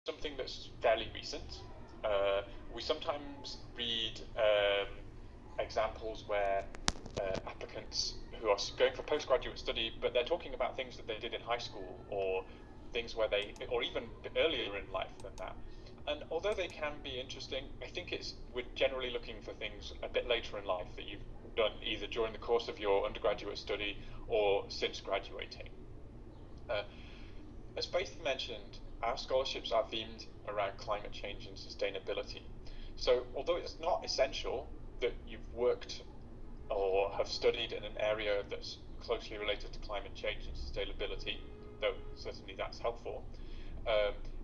something that's fairly recent. We sometimes read examples where applicants who are going for postgraduate study, but they're talking about things that they did in high school, or things where or even earlier in life than that. And although they can be interesting, I think we're generally looking for things a bit later in life that you've done either during the course of your undergraduate study or since graduating. As Faith mentioned, our scholarships are themed around climate change and sustainability. So although it's not essential that you've worked or have studied in an area that's closely related to climate change and sustainability, though certainly that's helpful,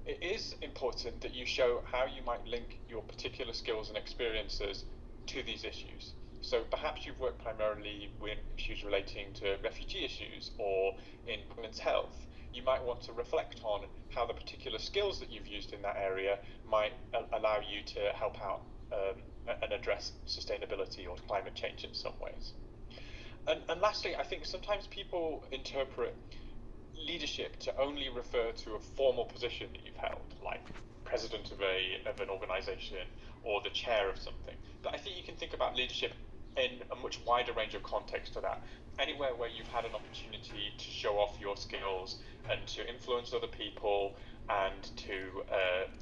it is important that you show how you might link your particular skills and experiences to these issues. So perhaps you've worked primarily with issues relating to refugee issues or in women's health. You might want to reflect on how the particular skills that you've used in that area might allow you to help out and address sustainability or climate change in some ways. And lastly, I think sometimes people interpret leadership to only refer to a formal position that you've held, like president of an organization or the chair of something. But I think you can think about leadership in a much wider range of context to that. Anywhere where you've had an opportunity to show off your skills and to influence other people and to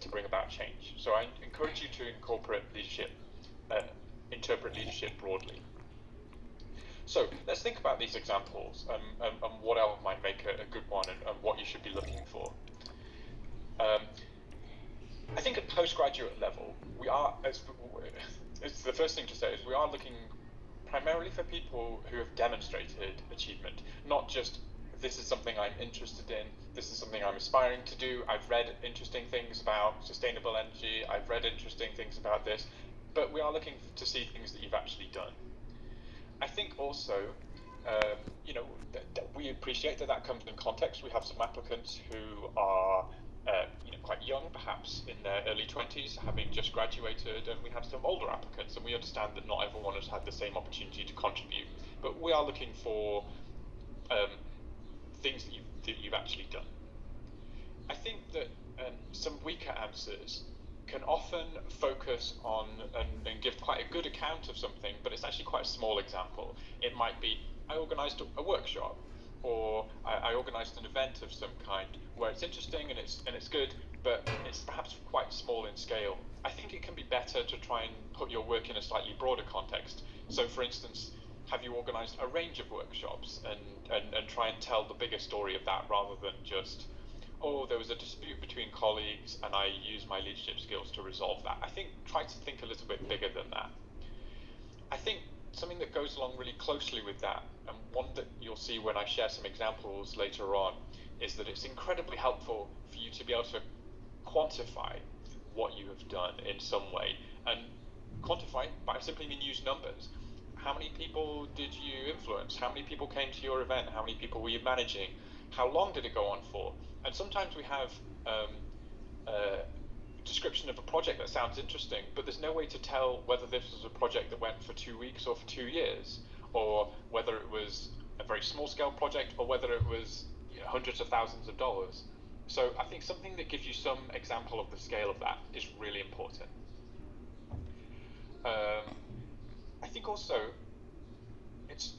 bring about change. So I encourage you to interpret leadership broadly. So let's think about these examples and what else might make a good one and what you should be looking for. I think at postgraduate level, it's the first thing to say is we are looking primarily for people who have demonstrated achievement, not just this is something I'm interested in, this is something I'm aspiring to do, I've read interesting things about sustainable energy, I've read interesting things about this, but we are looking to see things that you've actually done. I think also, we appreciate that comes in context. We have some applicants who are quite young, perhaps in their early 20s, having just graduated, and we have some older applicants, and we understand that not everyone has had the same opportunity to contribute. But we are looking for things that you've actually done. I think that some weaker answers can often focus on and give quite a good account of something, but it's actually quite a small example. It might be, I organised a workshop, or I organised an event of some kind where it's interesting and it's good, but it's perhaps quite small in scale. I think it can be better to try and put your work in a slightly broader context. So for instance, have you organised a range of workshops and try and tell the bigger story of that rather than just, oh, there was a dispute between colleagues and I used my leadership skills to resolve that. I think try to think a little bit bigger than that. I think something that goes along really closely with that, and one that you'll see when I share some examples later on, is that it's incredibly helpful for you to be able to quantify what you have done in some way. And quantify, I simply mean use numbers. How many people did you influence? How many people came to your event? How many people were you managing? How long did it go on for? And sometimes we have a description of a project that sounds interesting, but there's no way to tell whether this was a project that went for 2 weeks or for 2 years, or whether it was a very small scale project, or whether it was hundreds of thousands of dollars. So I think something that gives you some example of the scale of that is really important. I think also it's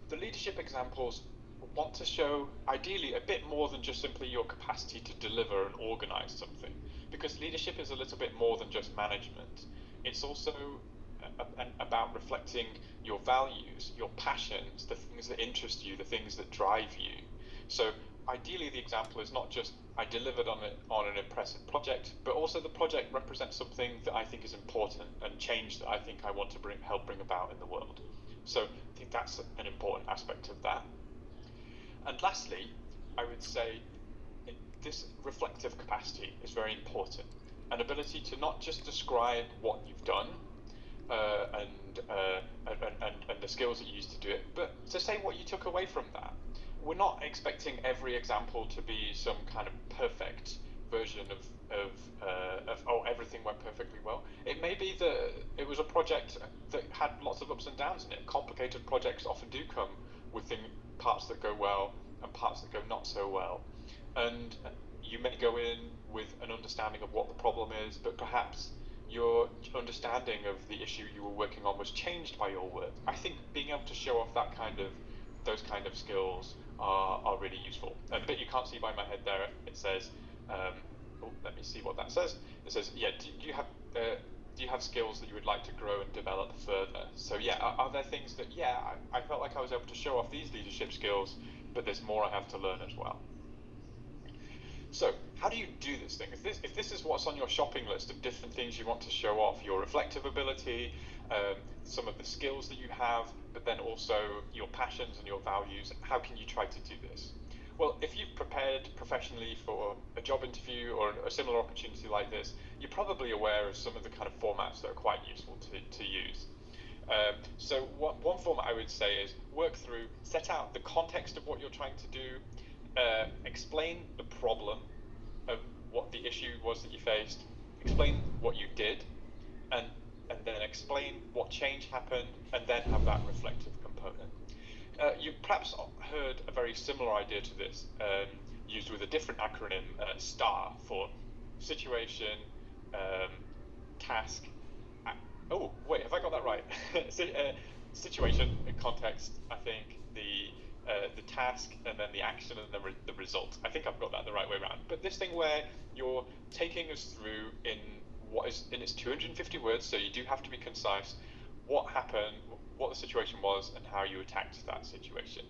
the leadership examples want to show ideally a bit more than just simply your capacity to deliver and organize something, because leadership is a little bit more than just management. It's also about reflecting your values, your passions, the things that interest you, the things that drive you. So ideally the example is not just I delivered on an impressive project, but also the project represents something that I think is important and change that I think I want to help bring about in the world. So I think that's an important aspect of that. And lastly, I would say this reflective capacity is very important. An ability to not just describe what you've done and the skills that you used to do it, but to say what you took away from that. We're not expecting every example to be some kind of perfect version of everything went perfectly well. It may be that it was a project that had lots of ups and downs in it. Complicated projects often do come with parts that go well and parts that go not so well. And you may go in with an understanding of what the problem is, but perhaps your understanding of the issue you were working on was changed by your work. I think being able to show off those kind of skills are really useful. And the bit you can't see by my head there, it says, let me see what that says. It says, yeah, do you have skills that you would like to grow and develop further? So yeah, are there things that, I felt like I was able to show off these leadership skills, but there's more I have to learn as well. So how do you do this thing? If this is what's on your shopping list of different things you want to show off, your reflective ability, some of the skills that you have, but then also your passions and your values, how can you try to do this? Well, if you've prepared professionally for a job interview or a similar opportunity like this, you're probably aware of some of the kind of formats that are quite useful to use. So one format I would say is work through, set out the context of what you're trying to do, explain the problem of what the issue was that you faced, explain what you did, and then explain what change happened, and then have that reflective component. You perhaps heard a very similar idea to this used with a different acronym, STAR, for situation, task. Oh, wait, have I got that right? Situation, context, I think, the task, and then the action, and then the result. I think I've got that the right way around. But this thing where you're taking us through in its 250 words, so you do have to be concise, what happened, what the situation was, and how you attacked that situation.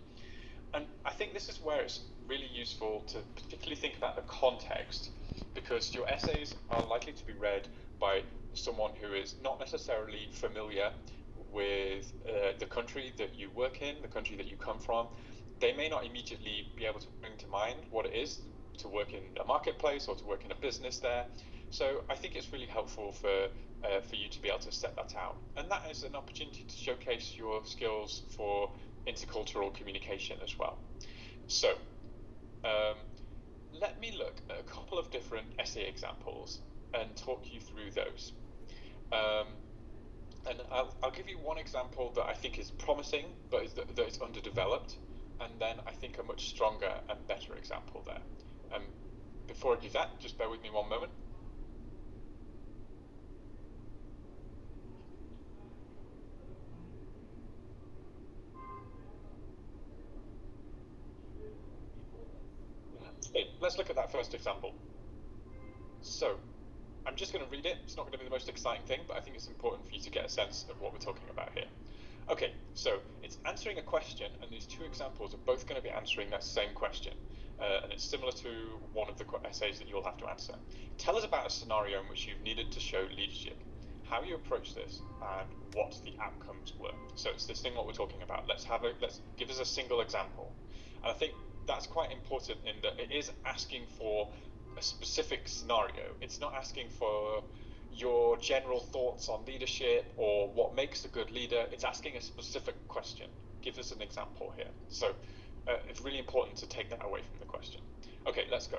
And I think this is where it's really useful to particularly think about the context, because your essays are likely to be read by someone who is not necessarily familiar with the country that you work in, the country that you come from. They may not immediately be able to bring to mind what it is to work in a marketplace or to work in a business there. So I think it's really helpful for you to be able to set that out. And that is an opportunity to showcase your skills for intercultural communication as well. So let me look at a couple of different essay examples and talk you through those. And I'll give you one example that I think is promising, but that is underdeveloped, and then I think a much stronger and better example there. Before I do that, just bear with me one moment. Okay, let's look at that first example. So, I'm just going to read it. It's not going to be the most exciting thing, but I think it's important for you to get a sense of what we're talking about here. Okay, so it's answering a question, and these two examples are both going to be answering that same question. And it's similar to one of the essays that you'll have to answer. Tell us about a scenario in which you've needed to show leadership, how you approach this, and what the outcomes were. So it's this thing what we're talking about. Let's give us a single example. And I think that's quite important in that it is asking for a specific scenario. It's not asking for your general thoughts on leadership or what makes a good leader. It's asking a specific question. Give us an example here. So it's really important to take that away from the question. Okay, let's go.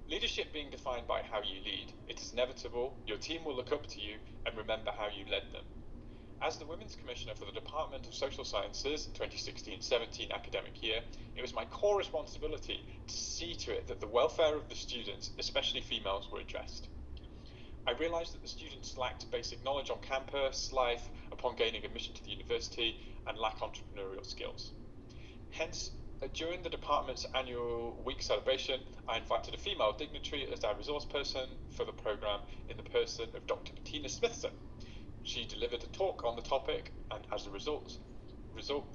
Leadership being defined by how you lead. It is inevitable. Your team will look up to you and remember how you led them. As the Women's Commissioner for the Department of Social Sciences in 2016-17 academic year, it was my core responsibility to see to it that the welfare of the students, especially females, were addressed. I realised that the students lacked basic knowledge on campus life upon gaining admission to the university and lack entrepreneurial skills. Hence, during the department's annual week celebration, I invited a female dignitary as our resource person for the programme in the person of Dr. Bettina Smithson. She delivered a talk on the topic, and as a result,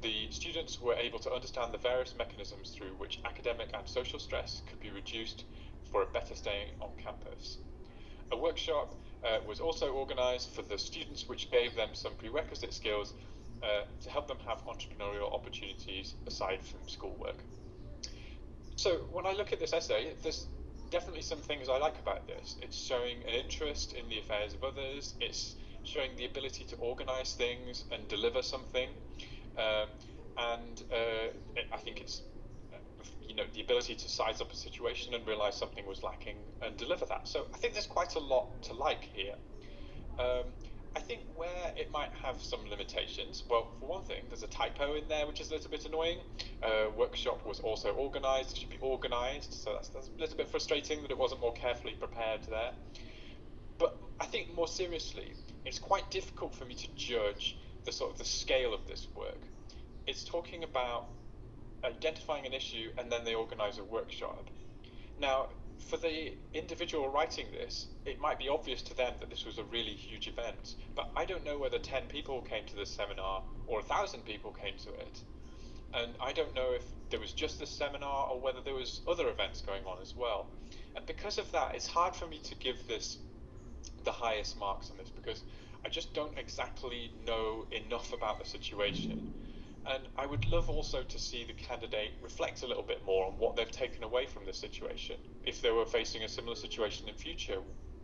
the students were able to understand the various mechanisms through which academic and social stress could be reduced for a better staying on campus. A workshop was also organised for the students, which gave them some prerequisite skills to help them have entrepreneurial opportunities aside from schoolwork. So when I look at this essay, there's definitely some things I like about this. It's showing an interest in the affairs of others. It's showing the ability to organise things and deliver something. I think it's the ability to size up a situation and realise something was lacking and deliver that. So I think there's quite a lot to like here. I think where it might have some limitations, well, for one thing, there's a typo in there which is a little bit annoying. Workshop was also organised, it should be organised, so that's a little bit frustrating that it wasn't more carefully prepared there. But I think more seriously, it's quite difficult for me to judge the scale of this work. It's talking about identifying an issue and then they organise a workshop. Now, for the individual writing this, it might be obvious to them that this was a really huge event, but I don't know whether 10 people came to this seminar or 1,000 people came to it. And I don't know if there was just this seminar or whether there was other events going on as well. And because of that, it's hard for me to give this the highest marks on this, because I just don't exactly know enough about the situation. And I would love also to see the candidate reflect a little bit more on what they've taken away from this situation. If they were facing a similar situation in future,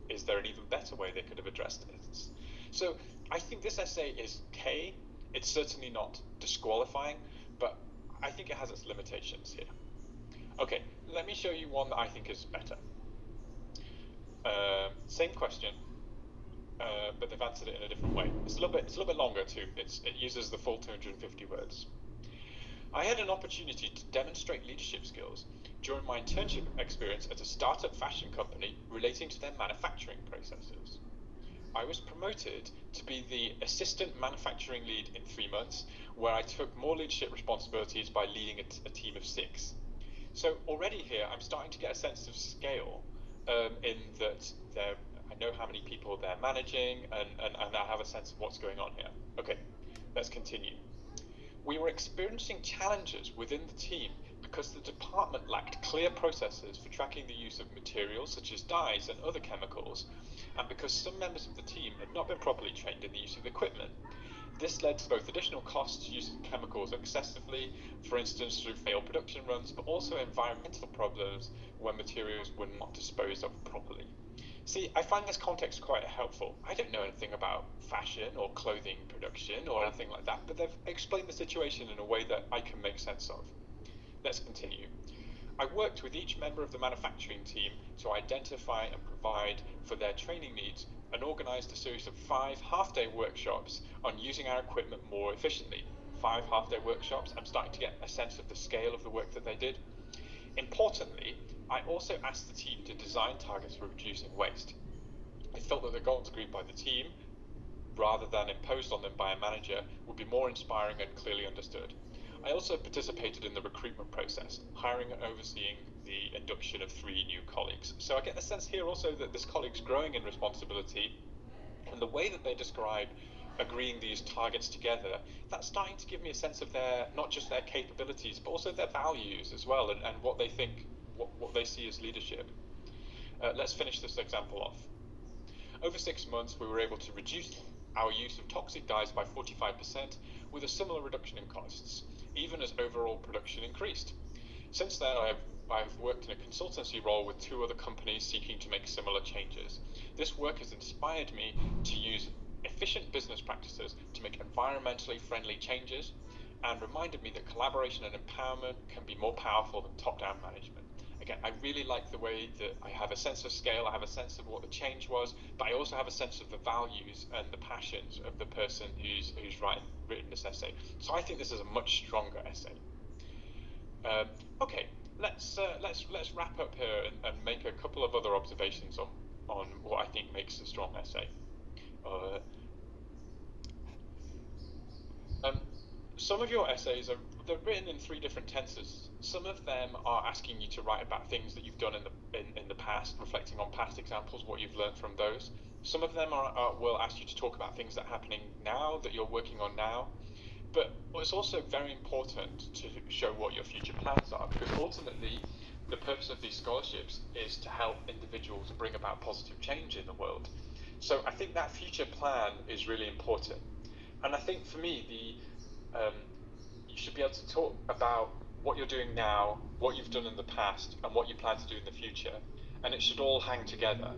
is there an even better way they could have addressed it? So I think this essay is okay. It's certainly not disqualifying, but I think it has its limitations here. Okay, let me show you one that I think is better. Same question, but they've answered it in a different way. It's a little bit longer too. It uses the full 250 words. I had an opportunity to demonstrate leadership skills during my internship experience at a startup fashion company relating to their manufacturing processes. I was promoted to be the assistant manufacturing lead in 3 months, where I took more leadership responsibilities by leading a team of 6. So already here, I'm starting to get a sense of scale in that I know how many people they're managing, and I have a sense of what's going on here. Okay, let's continue. We were experiencing challenges within the team because the department lacked clear processes for tracking the use of materials such as dyes and other chemicals, and because some members of the team had not been properly trained in the use of equipment. This led to both additional costs using chemicals excessively, for instance through failed production runs, but also environmental problems when materials were not disposed of properly. See, I find this context quite helpful. I don't know anything about fashion or clothing production or anything like that, but they've explained the situation in a way that I can make sense of. Let's continue. I worked with each member of the manufacturing team to identify and provide for their training needs and organised a series of 5 half-day workshops on using our equipment more efficiently. 5 half-day workshops. I'm starting to get a sense of the scale of the work that they did. Importantly, I also asked the team to design targets for reducing waste. I felt that the goals agreed by the team, rather than imposed on them by a manager, would be more inspiring and clearly understood. I also participated in the recruitment process, hiring and overseeing the induction of 3 new colleagues. So I get the sense here also that this colleague's growing in responsibility, and the way that they describe agreeing these targets together, that's starting to give me a sense of not just their capabilities, but also their values as well, and what they think, what they see as leadership. Let's finish this example off. Over 6 months, we were able to reduce our use of toxic dyes by 45%, with a similar reduction in costs, even as overall production increased. Since then, I've worked in a consultancy role with 2 other companies seeking to make similar changes. This work has inspired me to use efficient business practices to make environmentally friendly changes, and reminded me that collaboration and empowerment can be more powerful than top-down management. Again, I really like the way that I have a sense of scale, I have a sense of what the change was, but I also have a sense of the values and the passions of the person who's written this essay. So I think this is a much stronger essay. Okay, let's wrap up here and make a couple of other observations on what I think makes a strong essay. Some of your essays they're written in 3 different tenses. Some of them are asking you to write about things that you've done in the past, reflecting on past examples, what you've learned from those. Some of them will ask you to talk about things that are happening now, that you're working on now. But it's also very important to show what your future plans are, because ultimately the purpose of these scholarships is to help individuals bring about positive change in the world. So I think that future plan is really important. And I think for me, you should be able to talk about what you're doing now, what you've done in the past, and what you plan to do in the future. And it should all hang together.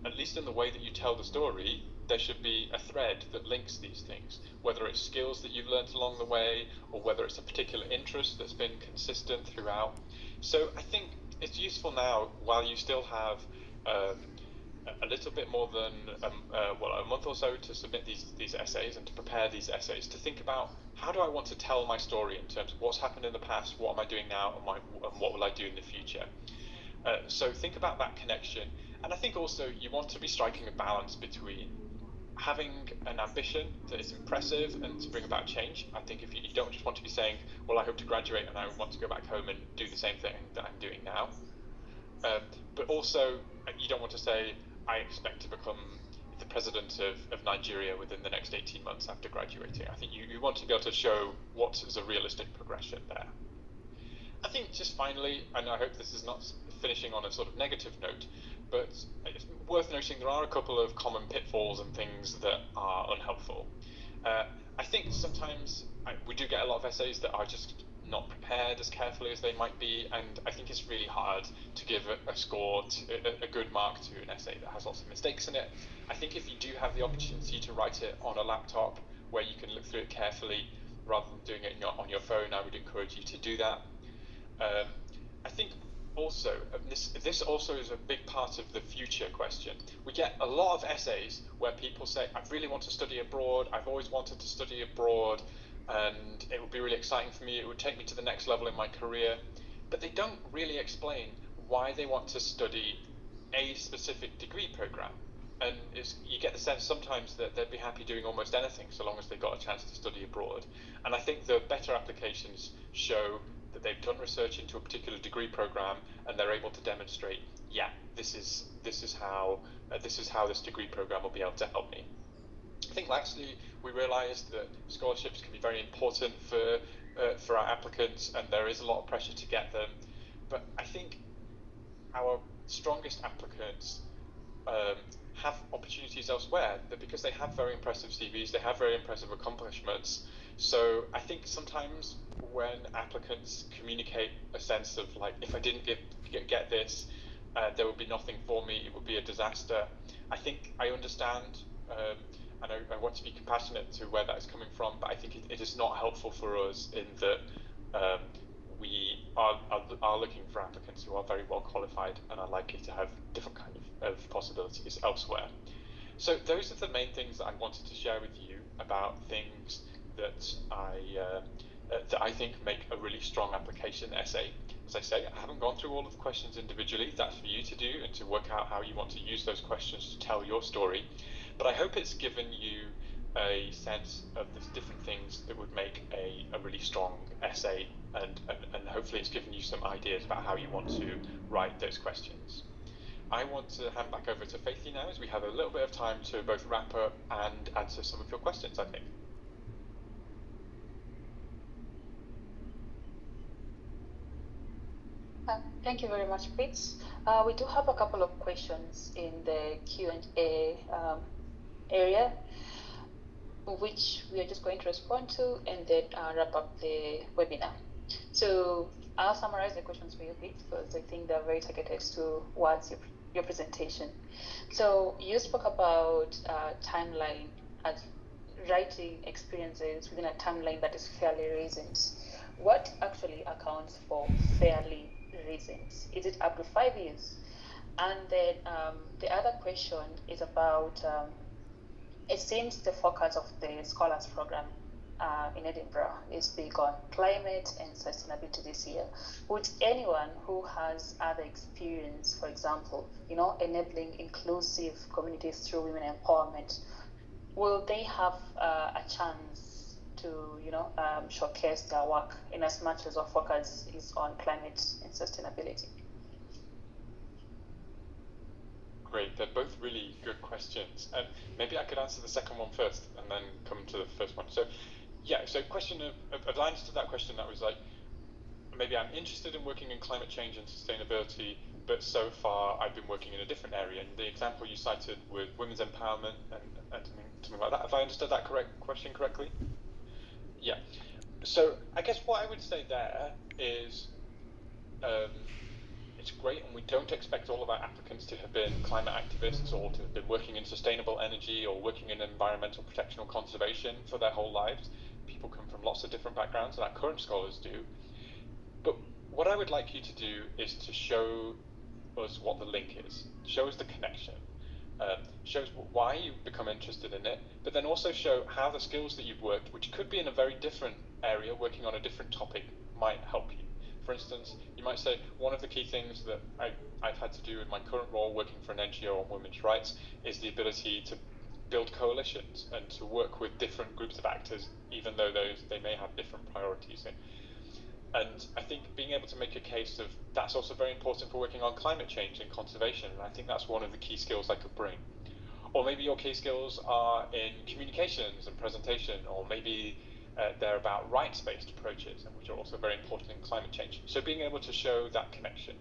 At least in the way that you tell the story, there should be a thread that links these things, whether it's skills that you've learned along the way, or whether it's a particular interest that's been consistent throughout. So I think it's useful now, while you still have a little bit more than a month or so to submit these essays and to prepare these essays, to think about how do I want to tell my story in terms of what's happened in the past, what am I doing now, and what will I do in the future. So think about that connection, and I think also you want to be striking a balance between having an ambition that is impressive and to bring about change. I think if you don't just want to be saying, well, I hope to graduate and I want to go back home and do the same thing that I'm doing now, but also you don't want to say, I expect to become the president of Nigeria within the next 18 months after graduating. I think you want to be able to show what is a realistic progression there. I think just finally, and I hope this is not finishing on a sort of negative note, but it's worth noting there are a couple of common pitfalls and things that are unhelpful. I think sometimes we do get a lot of essays that are just not prepared as carefully as they might be, and I think it's really hard to give a score, a good mark to an essay that has lots of mistakes in it. I think if you do have the opportunity to write it on a laptop where you can look through it carefully rather than doing it on your phone, I would encourage you to do that. I think also, this also is a big part of the future question. We get a lot of essays where people say, I really want to study abroad, I've always wanted to study abroad, and it would be really exciting for me, it would take me to the next level in my career, but they don't really explain why they want to study a specific degree program. And you get the sense sometimes that they'd be happy doing almost anything so long as they got a chance to study abroad. And I think the better applications show that they've done research into a particular degree program and they're able to demonstrate, this is how this degree program will be able to help me. I think lastly, we realised that scholarships can be very important for our applicants, and there is a lot of pressure to get them. But I think our strongest applicants have opportunities elsewhere, because they have very impressive CVs, they have very impressive accomplishments. So I think sometimes when applicants communicate a sense of like, if I didn't get this, there would be nothing for me, it would be a disaster. I think I understand, and I want to be compassionate to where that is coming from, but I think it is not helpful for us in that we are looking for applicants who are very well qualified and are likely to have different kind of possibilities elsewhere. So those are the main things that I wanted to share with you about things that I think make a really strong application essay. As I say, I haven't gone through all of the questions individually. That's for you to do and to work out how you want to use those questions to tell your story. But I hope it's given you a sense of the different things that would make a really strong essay, and hopefully it's given you some ideas about how you want to write those questions. I want to hand back over to Faithy now, as we have a little bit of time to both wrap up and answer some of your questions, I think. Thank you very much, Fritz. We do have a couple of questions in the Q&A area, which we are just going to respond to and then wrap up the webinar. So I'll summarize the questions for you, Fritz, because I think they're very targeted towards your presentation. So you spoke about timeline as writing experiences within a timeline that is fairly recent. What actually accounts for fairly recent? Is it up to 5 years? And then the other question is about, it seems the focus of the Scholars Program in Edinburgh is big on climate and sustainability this year. Would anyone who has other experience, for example, enabling inclusive communities through women empowerment, will they have a chance to, showcase their work in as much as our focus is on climate and sustainability? Great, they're both really good questions. Maybe I could answer the second one first and then come to the first one. So, question of the answer to that question, that was like, maybe I'm interested in working in climate change and sustainability, but so far I've been working in a different area. And the example you cited with women's empowerment and something like that. Have I understood that question correctly? Yeah. So I guess what I would say there is, it's great, and we don't expect all of our applicants to have been climate activists or to have been working in sustainable energy or working in environmental protection or conservation for their whole lives. People come from lots of different backgrounds, and our current scholars do. But what I would like you to do is to show us what the link is, show us the connection. shows why you've become interested in it, but then also show how the skills that you've worked, which could be in a very different area, working on a different topic, might help you. For instance, you might say, one of the key things that I've had to do in my current role working for an NGO on women's rights is the ability to build coalitions and to work with different groups of actors, even though they may have different priorities. And I think being able to make a case of that's also very important for working on climate change and conservation, and I think that's one of the key skills I could bring. Or maybe your key skills are in communications and presentation, or maybe they're about rights-based approaches, and which are also very important in climate change. So being able to show that connection.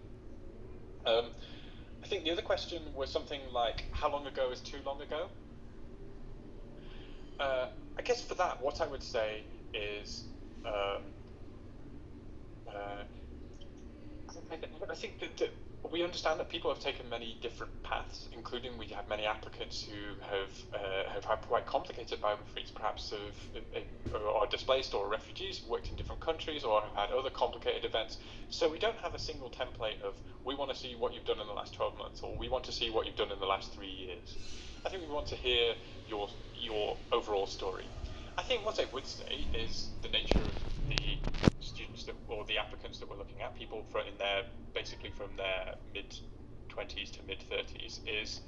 I think the other question was something like, how long ago is too long ago? I guess for that, what I would say is, I think that we understand that people have taken many different paths, including we have many applicants who have had quite complicated biographies, perhaps are displaced or refugees, worked in different countries, or have had other complicated events. So we don't have a single template of, we want to see what you've done in the last 12 months, or we want to see what you've done in the last 3 years. I think we want to hear your overall story. I think what I would say is the nature of the students or the applicants that we're looking at, people basically from their mid-20s to mid-30s, is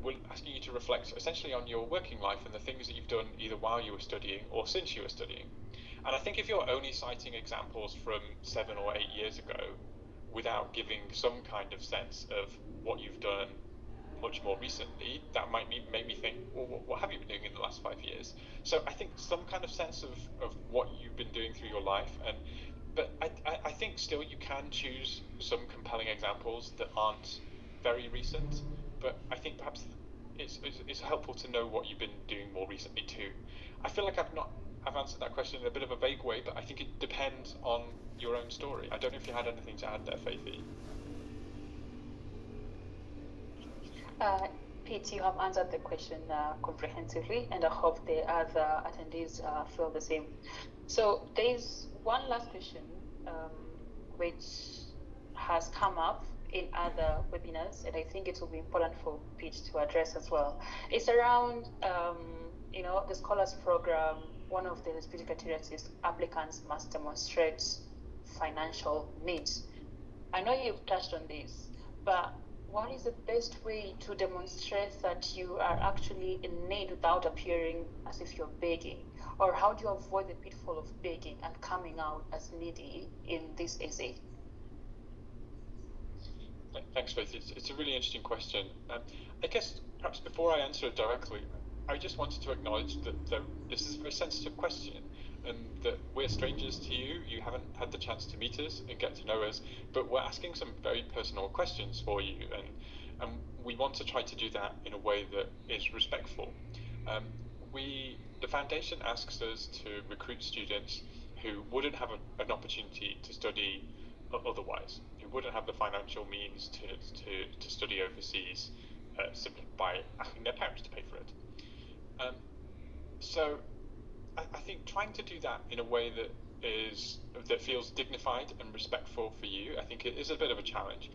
we're asking you to reflect essentially on your working life and the things that you've done either while you were studying or since you were studying. And I think if you're only citing examples from 7 or 8 years ago without giving some kind of sense of what you've done much more recently, that might make me think, well, what have you been doing in the last 5 years? So I think some kind of sense of what you've been doing through your life, but I think still you can choose some compelling examples that aren't very recent, but I think perhaps it's helpful to know what you've been doing more recently too. I feel like I've answered that question in a bit of a vague way, but I think it depends on your own story. I don't know if you had anything to add there, Faithy. Pete, you have answered the question comprehensively, and I hope the other attendees feel the same. So there is one last question which has come up in other webinars, and I think it will be important for Pete to address as well. It's around, the Scholars Program. One of the eligibility criteria is applicants must demonstrate financial needs. I know you've touched on this, but what is the best way to demonstrate that you are actually in need without appearing as if you're begging? Or how do you avoid the pitfall of begging and coming out as needy in this essay? Thanks, Faith. It's a really interesting question. I guess perhaps before I answer it directly, I just wanted to acknowledge that this is a very sensitive question, and that we're strangers to you. You haven't had the chance to meet us and get to know us, but we're asking some very personal questions for you, and we want to try to do that in a way that is respectful. The foundation asks us to recruit students who wouldn't have an opportunity to study otherwise, who wouldn't have the financial means to study overseas simply by asking their parents to pay for it. So I think trying to do that in a way that feels dignified and respectful for you, I think it is a bit of a challenge.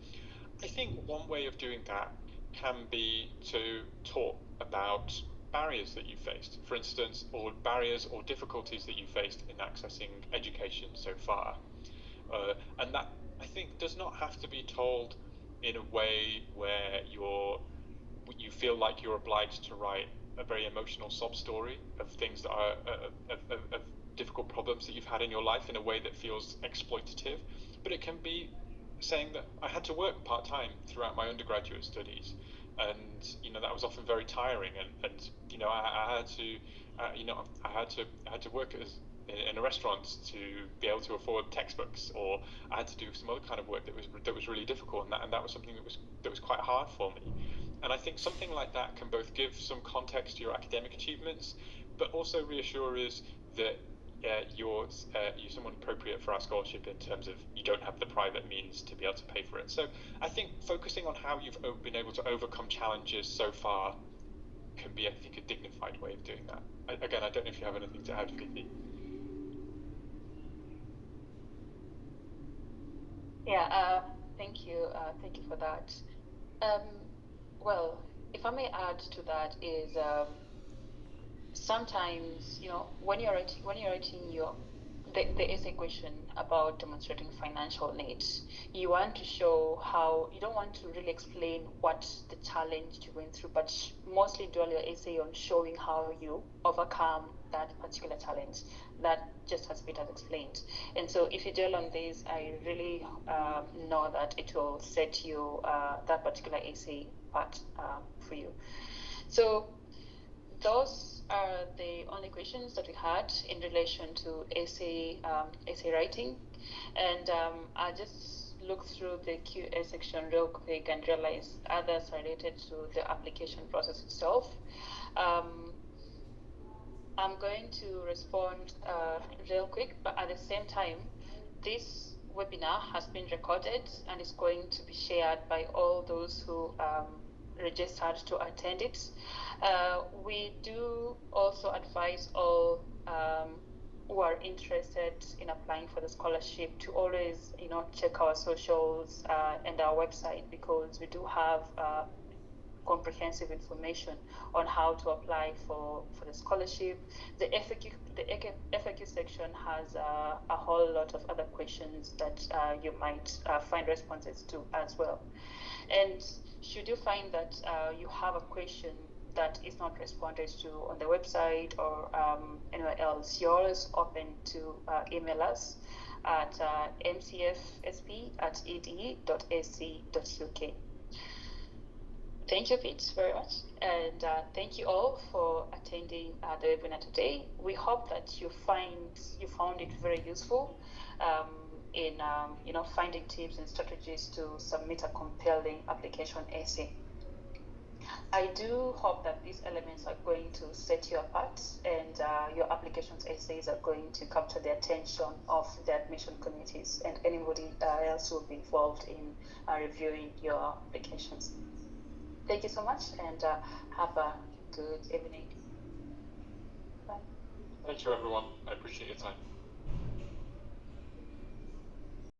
I think one way of doing that can be to talk about barriers that you faced, for instance, or barriers or difficulties that you faced in accessing education so far. And that, I think, does not have to be told in a way where you feel like you're obliged to write a very emotional sob story of things that are of difficult problems that you've had in your life in a way that feels exploitative, but it can be saying that I had to work part-time throughout my undergraduate studies, and that was often very tiring, and I had to work in a restaurant to be able to afford textbooks, or I had to do some other kind of work that was really difficult, and that was something that was quite hard for me. And I think something like that can both give some context to your academic achievements, but also reassure us that you're someone appropriate for our scholarship in terms of you don't have the private means to be able to pay for it. So I think focusing on how you've been able to overcome challenges so far can be, I think, a dignified way of doing that. Again, I don't know if you have anything to add, Vicky. Yeah, thank you for that. Well, if I may add to that is sometimes, when you're writing the essay question about demonstrating financial needs, you want to show how you don't want to really explain what the challenge you went through, but mostly dwell your essay on showing how you overcome that particular challenge. That just as Peter has explained. And so if you dwell on this, I really know that it will set you that particular essay part for you. So those are the only questions that we had in relation to essay writing, and I just looked through the Q&A section real quick and realized others are related to the application process itself. I'm going to respond real quick, but at the same time, this webinar has been recorded and is going to be shared by all those who registered to attend it. We do also advise all who are interested in applying for the scholarship to always, check our socials and our website, because we do have comprehensive information on how to apply for the scholarship. The FAQ section has a whole lot of other questions that you might find responses to as well. And should you find that you have a question that is not responded to on the website or anywhere else, you're always open to email us at mcfsp@ede.ac.uk. Thank you, Pete, very much. And thank you all for attending the webinar today. We hope that you found it very useful in finding tips and strategies to submit a compelling application essay. I do hope that these elements are going to set you apart, and your applications essays are going to capture the attention of the admission committees and anybody else who will be involved in reviewing your applications. Thank you so much, and have a good evening. Bye. Thank you, everyone. I appreciate your time.